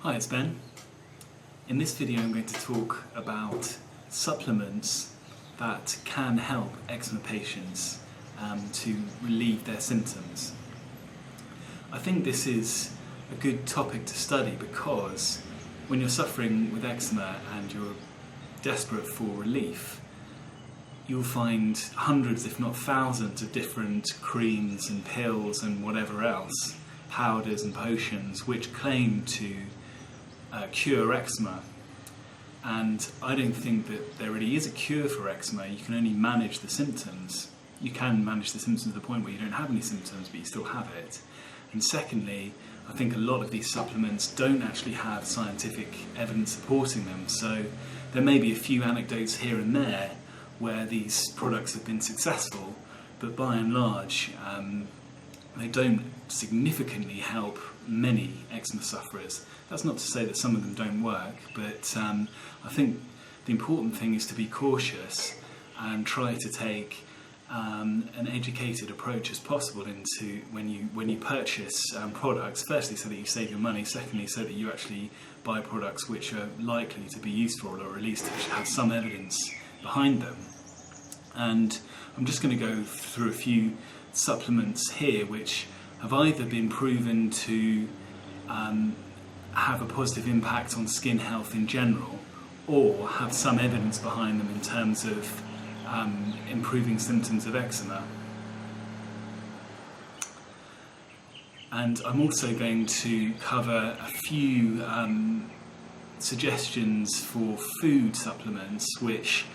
Hi, it's Ben. In this video I'm going to talk about supplements that can help eczema patients to relieve their symptoms. I think this is a good topic to study because when you're suffering with eczema and you're desperate for relief, you'll find hundreds if not thousands of different creams and pills and whatever else, powders and potions, which claim to cure eczema. And I don't think that there really is a cure for eczema. You can only manage the symptoms. You can manage the symptoms to the point where you don't have any symptoms but you still have it. And secondly, I think a lot of these supplements don't actually have scientific evidence supporting them. So there may be a few anecdotes here and there where these products have been successful, but by and large they don't significantly help many eczema sufferers. That's not to say that some of them don't work, but I think the important thing is to be cautious and try to take an educated approach as possible into when you purchase products. Firstly, so that you save your money. Secondly, so that you actually buy products which are likely to be useful, or at least have some evidence behind them. And I'm just going to go through a few supplements here which have either been proven to have a positive impact on skin health in general, or have some evidence behind them in terms of improving symptoms of eczema. And I'm also going to cover a few suggestions for food supplements which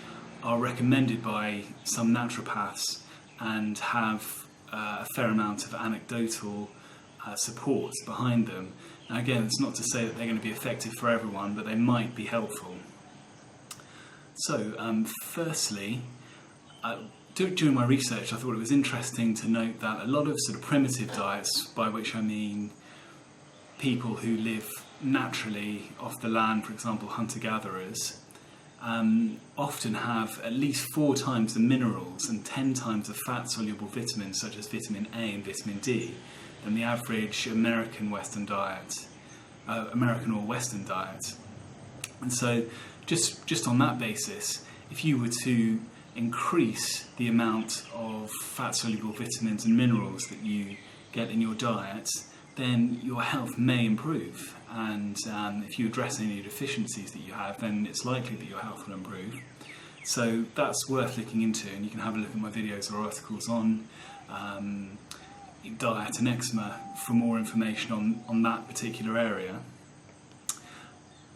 are recommended by some naturopaths and have a fair amount of anecdotal support behind them. Now again, it's not to say that they're going to be effective for everyone, but they might be helpful. So firstly, during my research I thought it was interesting to note that a lot of sort of primitive diets, by which I mean people who live naturally off the land, for example hunter-gatherers, often have at least 4 times the minerals and 10 times the fat-soluble vitamins such as vitamin A and vitamin D than the average American or Western diet. And so just on that basis, if you were to increase the amount of fat-soluble vitamins and minerals that you get in your diet, then your health may improve. And if you address any deficiencies that you have, then it's likely that your health will improve. So that's worth looking into, and you can have a look at my videos or articles on diet and eczema for more information on that particular area.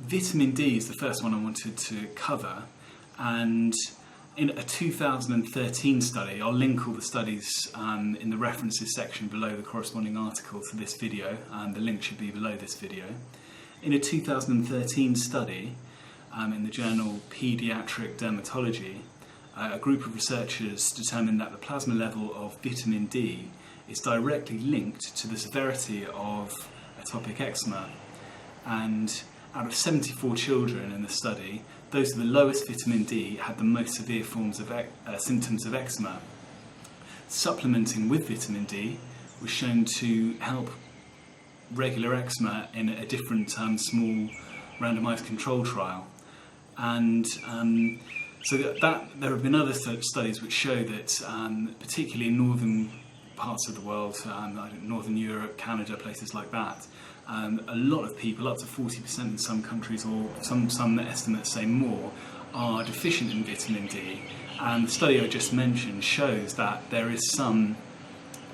Vitamin D is the first one I wanted to cover, and in a 2013 study, I'll link all the studies in the references section below the corresponding article to this video, and the link should be below this video. In a 2013 study in the journal Pediatric Dermatology, a group of researchers determined that the plasma level of vitamin D is directly linked to the severity of atopic eczema. And out of 74 children in the study, those with the lowest vitamin D had the most severe forms of symptoms of eczema. Supplementing with vitamin D was shown to help regular eczema in a different small randomised control trial. And so that there have been other studies which show that particularly in northern parts of the world, Northern Europe, Canada, places like that, a lot of people, up to 40% in some countries, or some estimates say more, are deficient in vitamin D. And the study I just mentioned shows that there is some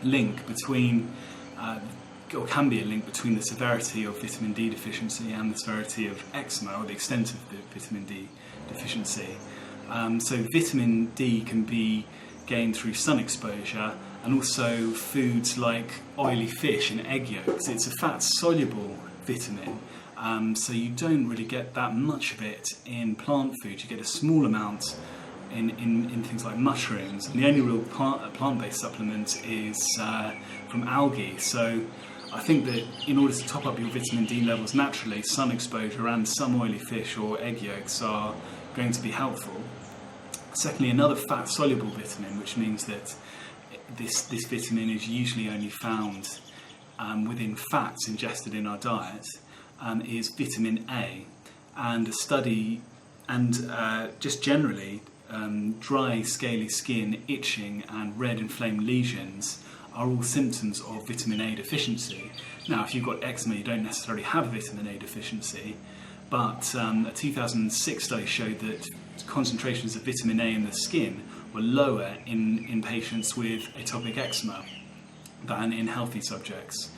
link between, or can be a link between the severity of vitamin D deficiency and the severity of eczema, or the extent of the vitamin D deficiency. So vitamin D can be gained through sun exposure, and also foods like oily fish and egg yolks. It's a fat-soluble vitamin, so you don't really get that much of it in plant food. You get a small amount in things like mushrooms, and the only real plant-based supplement is from algae. So I think that in order to top up your vitamin D levels naturally, sun exposure and some oily fish or egg yolks are going to be helpful. Secondly, another fat-soluble vitamin, which means that this vitamin is usually only found within fats ingested in our diet, is vitamin A, and a study, and just generally dry scaly skin, itching and red inflamed lesions are all symptoms of vitamin A deficiency. Now, if you've got eczema, you don't necessarily have vitamin A deficiency, but a 2006 study showed that concentrations of vitamin A in the skin were lower in patients with atopic eczema than in healthy subjects.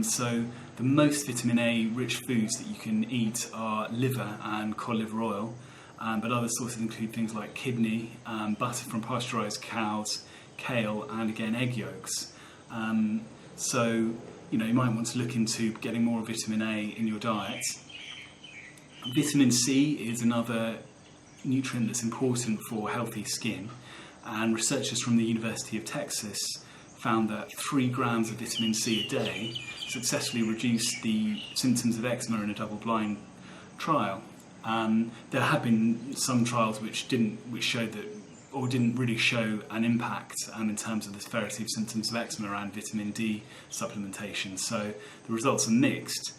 So the most vitamin A rich foods that you can eat are liver and cod liver oil, but other sources include things like kidney, butter from pasteurised cows, kale, and again egg yolks. So you might want to look into getting more vitamin A in your diet. Vitamin C is another nutrient that's important for healthy skin, and researchers from the University of Texas found that 3 grams of vitamin C a day successfully reduced the symptoms of eczema in a double-blind trial. There have been some trials which showed that, or didn't really show an impact in terms of the severity of symptoms of eczema and vitamin D supplementation. So the results are mixed,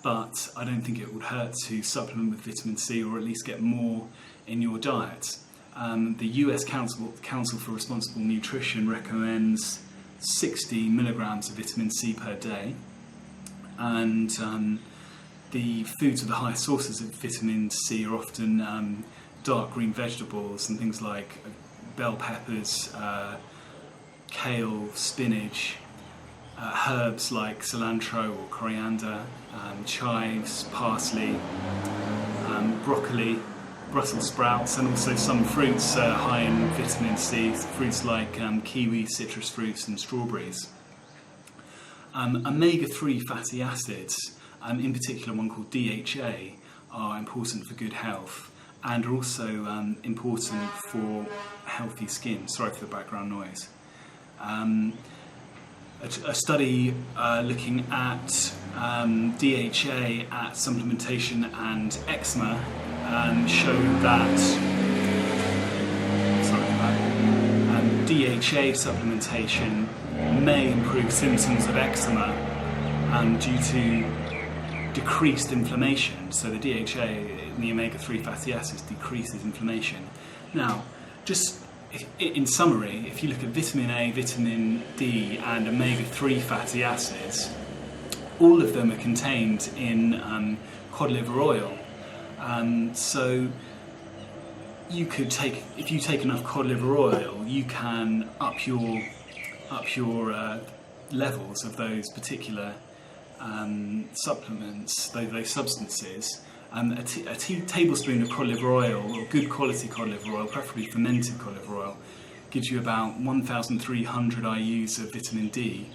but I don't think it would hurt to supplement with vitamin C, or at least get more in your diet. The US Council for Responsible Nutrition recommends 60 milligrams of vitamin C per day, and the foods with the highest sources of vitamin C are often dark green vegetables and things like bell peppers, kale, spinach, herbs like cilantro or coriander, chives, parsley, broccoli, Brussels sprouts, and also some fruits high in vitamin C, fruits like kiwi, citrus fruits and strawberries. Omega-3 fatty acids, in particular one called DHA, are important for good health and are also important for healthy skin. Sorry for the background noise. A study looking at DHA at supplementation and eczema showed that DHA supplementation may improve symptoms of eczema due to decreased inflammation. So the DHA in the omega-3 fatty acids decreases inflammation. Now, just in summary, if you look at vitamin A, vitamin D and omega-3 fatty acids, all of them are contained in cod liver oil. So you could if you take enough cod liver oil, you can up your levels of those particular supplements, those substances. A tablespoon of cod liver oil, or good quality cod liver oil, preferably fermented cod liver oil, gives you about 1,300 IUs of vitamin D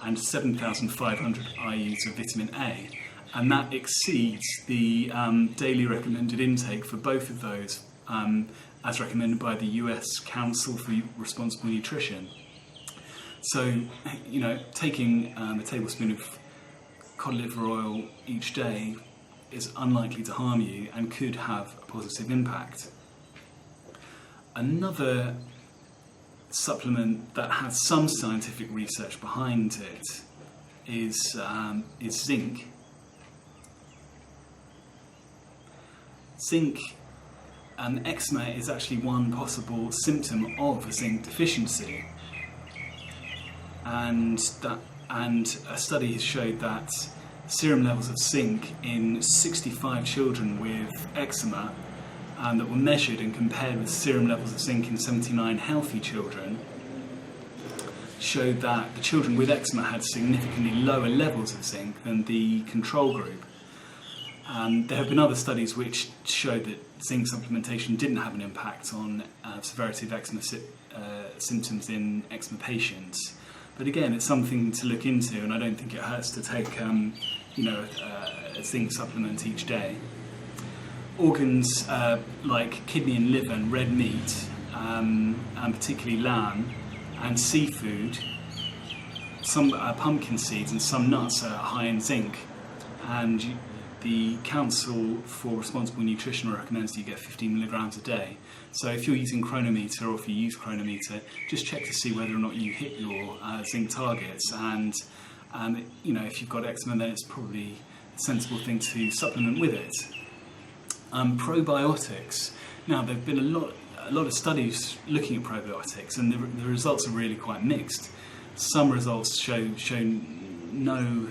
and 7,500 IUs of vitamin A, and that exceeds the daily recommended intake for both of those, as recommended by the US Council for Responsible Nutrition. So, taking a tablespoon of cod liver oil each day is unlikely to harm you and could have a positive impact. Another supplement that has some scientific research behind it is zinc. Zinc, eczema is actually one possible symptom of a zinc deficiency, and a study has showed that serum levels of zinc in 65 children with eczema that were measured and compared with serum levels of zinc in 79 healthy children showed that the children with eczema had significantly lower levels of zinc than the control group. There have been other studies which showed that zinc supplementation didn't have an impact on severity of eczema symptoms in eczema patients. But again, it's something to look into, and I don't think it hurts to take a zinc supplement each day. Organs like kidney and liver and red meat, and particularly lamb and seafood, some pumpkin seeds and some nuts are high in zinc, and the Council for Responsible Nutrition recommends that you get 15 milligrams a day. So if you're using Chronometer, or if you use Chronometer, just check to see whether or not you hit your zinc targets. And if you've got eczema, then it's probably sensible thing to supplement with it. Probiotics. Now, there have been a lot of studies looking at probiotics, and the results are really quite mixed. Some results show no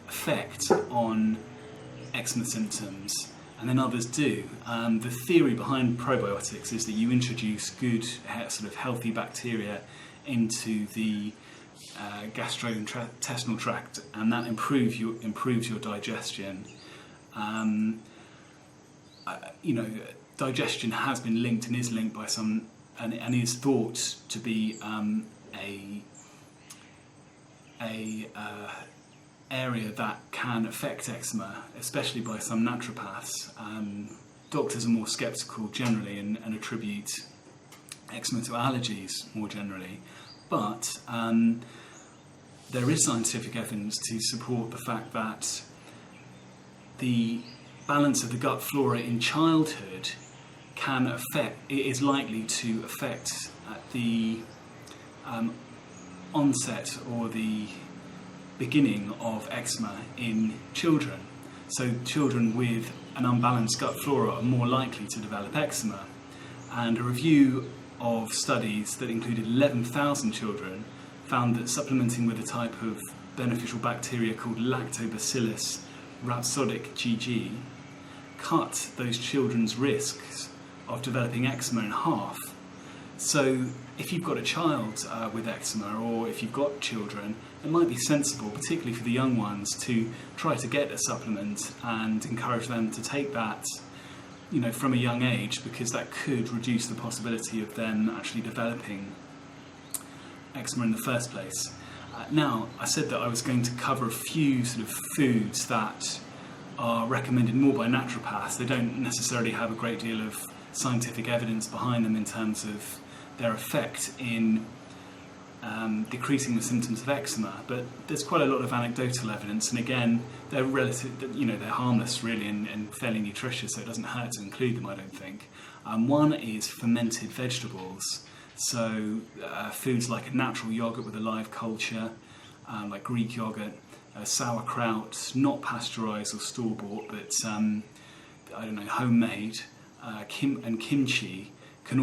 effect on eczema symptoms, and then others do. The theory behind probiotics is that you introduce good, sort of healthy bacteria into the gastrointestinal tract, and that improves your digestion. Digestion has been linked and is linked by some, and is thought to be a area that can affect eczema, especially by some naturopaths. Doctors are more sceptical generally and attribute eczema to allergies more generally, but there is scientific evidence to support the fact that the balance of the gut flora in childhood is likely to affect the onset or the beginning of eczema in children. So children with an unbalanced gut flora are more likely to develop eczema. And a review of studies that included 11,000 children found that supplementing with a type of beneficial bacteria called Lactobacillus rhapsodic GG cut those children's risks of developing eczema in half. So if you've got a child with eczema, or if you've got children, it might be sensible, particularly for the young ones, to try to get a supplement and encourage them to take that, from a young age, because that could reduce the possibility of them actually developing eczema in the first place. Now, I said that I was going to cover a few sort of foods that are recommended more by naturopaths. They don't necessarily have a great deal of scientific evidence behind them in terms of their effect in decreasing the symptoms of eczema, but there's quite a lot of anecdotal evidence, and again, they're they're harmless really and fairly nutritious, so it doesn't hurt to include them, I don't think. One is fermented vegetables, so foods like a natural yogurt with a live culture, like Greek yogurt, sauerkraut, not pasteurised or store-bought, but homemade, and kimchi can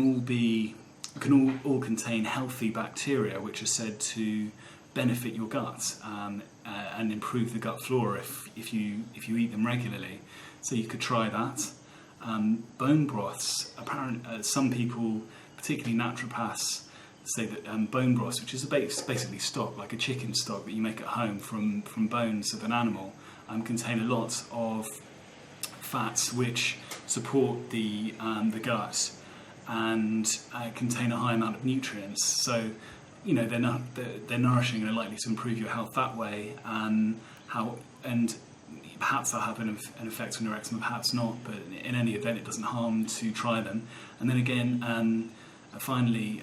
all contain healthy bacteria which are said to benefit your gut and improve the gut flora if you eat them regularly. So you could try that. Bone broths. Some people, particularly naturopaths, say that bone broths, which is basically stock, like a chicken stock that you make at home from bones of an animal, contain a lot of fats which support the gut and contain a high amount of nutrients. So, they're nourishing and are likely to improve your health that way. And perhaps they'll have an effect on your eczema, perhaps not. But in any event, it doesn't harm to try them. And then again, finally,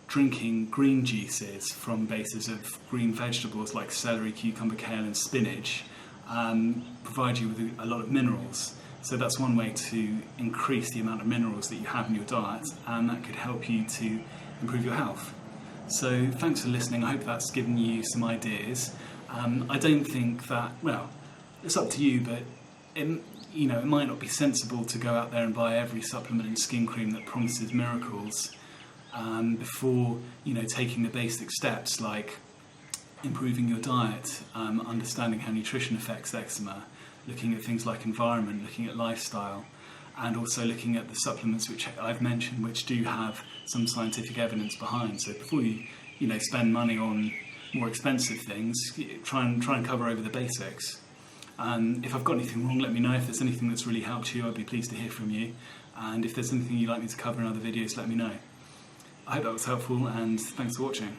drinking green juices from bases of green vegetables like celery, cucumber, kale, and spinach provide you with a lot of minerals. So that's one way to increase the amount of minerals that you have in your diet, and that could help you to improve your health. So thanks for listening. I hope that's given you some ideas. I don't think that, it's up to you, but it might not be sensible to go out there and buy every supplement and skin cream that promises miracles before taking the basic steps like improving your diet, understanding how nutrition affects eczema, looking at things like environment, looking at lifestyle, and also looking at the supplements which I've mentioned, which do have some scientific evidence behind. So before you spend money on more expensive things, try and cover over the basics. If I've got anything wrong, let me know. If there's anything that's really helped you, I'd be pleased to hear from you. And if there's anything you'd like me to cover in other videos, let me know. I hope that was helpful, and thanks for watching.